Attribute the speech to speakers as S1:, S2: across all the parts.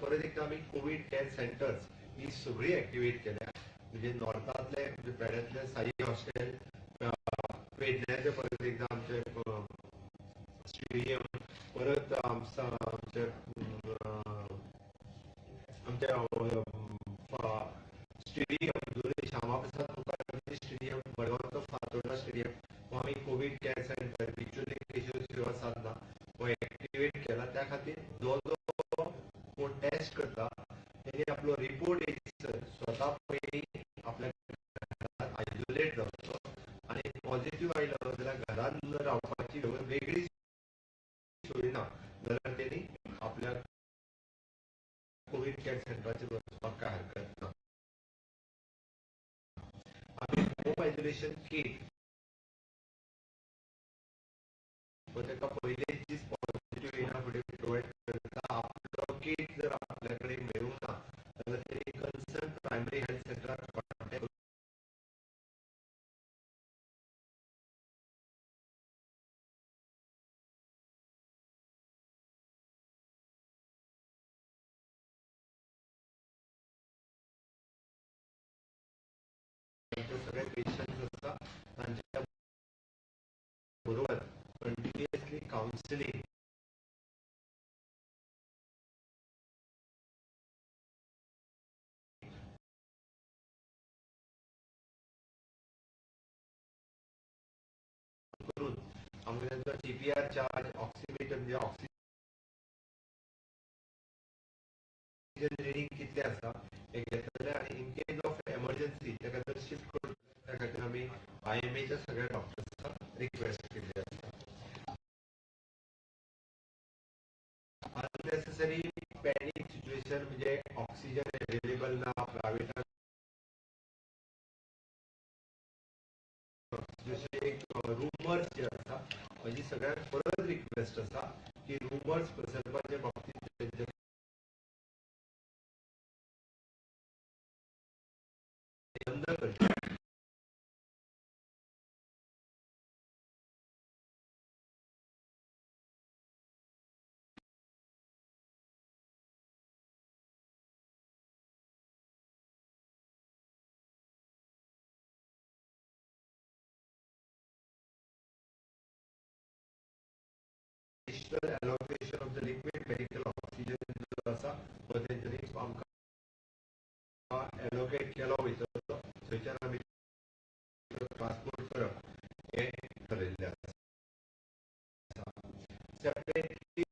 S1: परत एकदा आम्ही कोविड केअर सेंटर्स ही सगळी ऍक्टिव्हेट केल्या. म्हणजे नॉर्थातले म्हणजे पेड्यातले साई हॉस्टेल, पेडण्याचे परत एकदा आमचे स्टेडियम, परत आमचे स्टेडियम दोन्ही श्यामाप्रसाद मुखर्जी स्टेडियम, मडगावचा फातोर्डा स्टेडियम हो आम्ही Covid care centre Bicholim Keshav सेवा साधना हो ऍक्टिव्हेट केला. त्या खातीर जो जो कोण टेस्ट करता तेणी आपलो रिपोर्ट येयसर स्वता पयलीं आपल्या घरात आयसोलेट जावचो आनी पॉझिटिव्ह आयलो जाल्यार घरात रावपाची वेगळी सोय ना जाल्यार तेणी आपल्या कोविड केअर सेंटराचेर वचपाक काय हरकत ना. आम्ही होम आयसोलेशन किट ताका पयलींच दीस पॉझिटिव्ह येना फुडें प्रोवायड करता. आपलो किट जर आपल्या कडेन मेळूंक ना जाल्यार तेणी कन्सर्न प्रायमरी हेल्थ सेंटराक कॉन्टॅक्ट सगळे पेशंट्स आसता तांच्या बरोबर कंटिन्युअसली कावन्सिलींग करून आमकां तांचो टीपीआर चार्ज, ऑक्सिमीटर म्हणजे ऑक्सिजन रिडींग कितले आसा हे घेतले आनी इन केस ऑफ एमर्जन्सी ताका जर शिफ्ट करून त्या खातीर आमी आयएमएच्या सगळ्या डॉक्टर्सांक रिक्वेस्ट केल्ली आसा. अननेसेसरी पॅनिक सिच्युएशन म्हणजे ऑक्सिजन अवेलेबल ना प्रायवेटान जसे एक रुमर्स जे आसा म्हजी सगळ्यांत परत रिक्वेस्ट आसा की रुमर्स पसरपाच्या बाबतींत बंद करचे. additional allocation of the liquid medical oxygen जो आसा तो तेंच्यांनी आमकां एलोकेट केलो वयतलो थंयच्यान आमी ट्रान्सपोर्ट करप हें ठरयल्लें आसा. सेपरेटली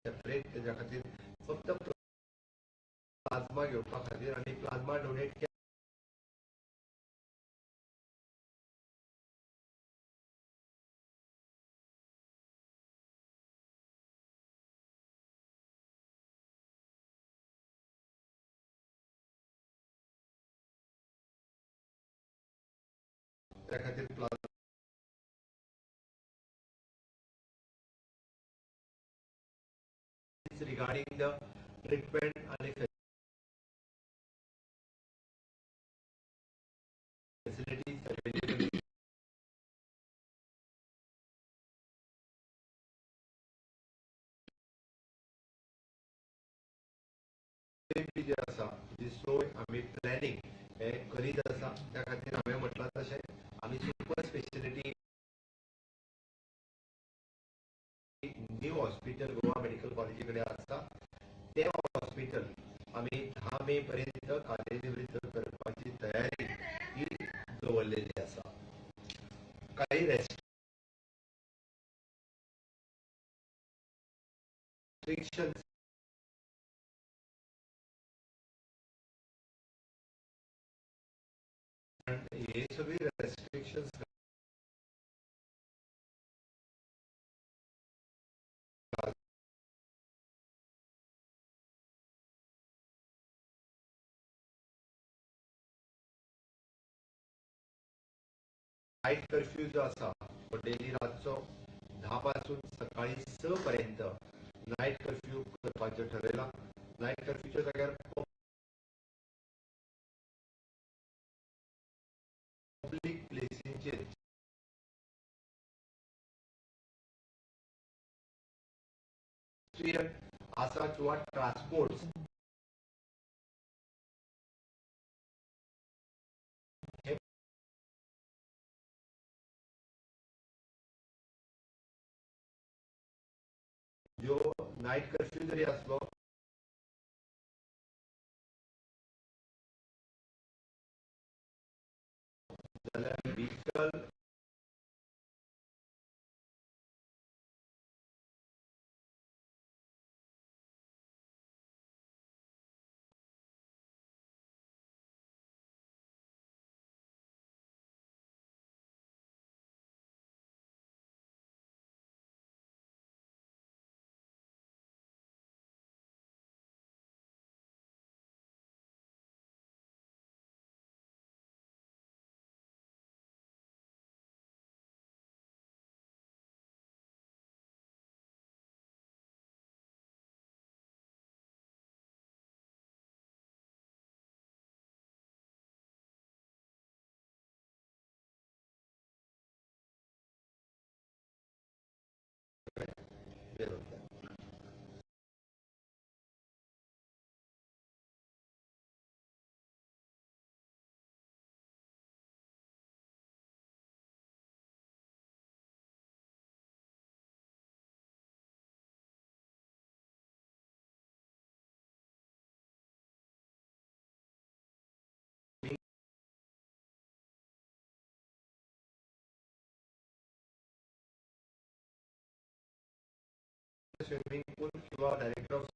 S1: सेपरेट तेज्या खातीर फक्त प्लाझ्मा घेवपा खातीर आनी प्लाझ्मा डोनेट त्या खातीर प्लाझ्मा रिगार्डिंग द ट्रीटमेंट आनी फॅसिलिटीज अवेलेबल जे आसा जी सोय आमी प्लॅनिंग हे करीत आसा. त्या खातीर हांवें म्हटलां तशें आमी super speciality new hospital Goa medical कॉलेजी कडेन आसा. ते हॉस्पिटल आमी 10 मे पर्यंत कार्यान्वित करपाची तयारी ही दवरलेली आसा. काही रेस्ट्रिक्शन्स हे सगळी रेस्ट्रिक्शन्स नाईट कर्फ्यू जो असा तो डेली रातचो 10 पासून सकाळी 6 पर्यंत नाईट कर्फ्यू करपाचो ठरयला. नाईट कर्फ्यूच्या जाग्यार पब्लीक प्लेसींचेर आसा किंवा ट्रान्सपोर्ट जो नाईट कर्फ्यू जरी असलो जाल्यार व्हिकल स्विमिंग पूल किंवा डायरेक्टर ऑफ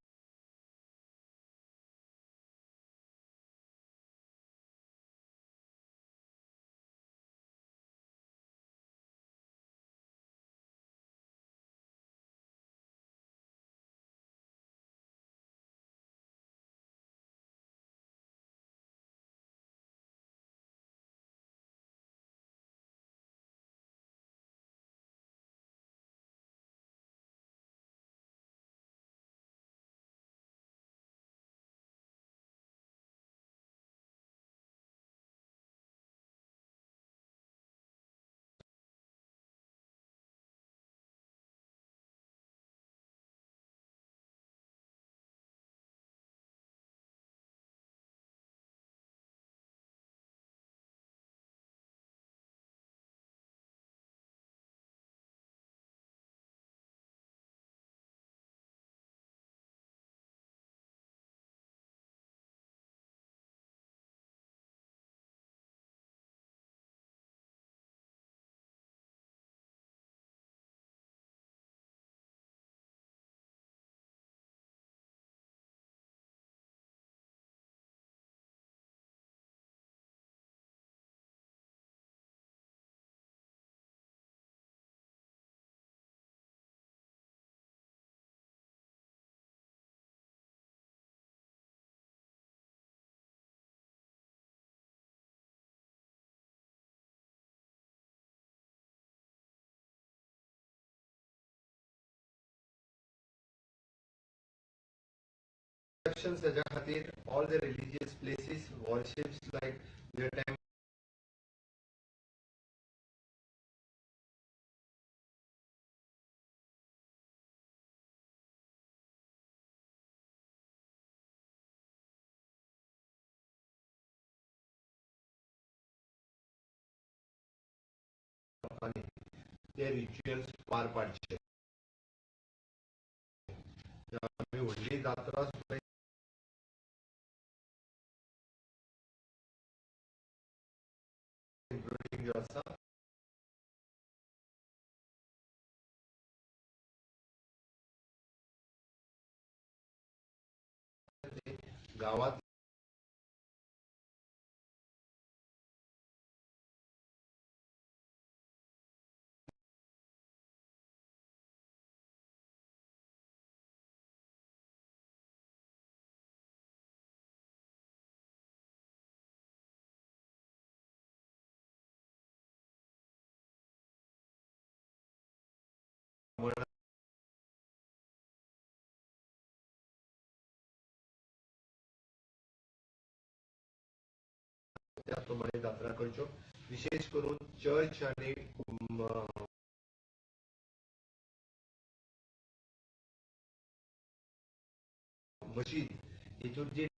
S1: त्याच्या खातीर all the religious places warships like J time ते रिच्युअल्स पार पाडचे. आमी व्हडली जात्रा सुद्दां इन्क्लुडींग ज्यो आसा गांवांत तो મને જાત્રા કરજો વિશેષ કરું ચર્ચ અને મસ્જિદ એ જે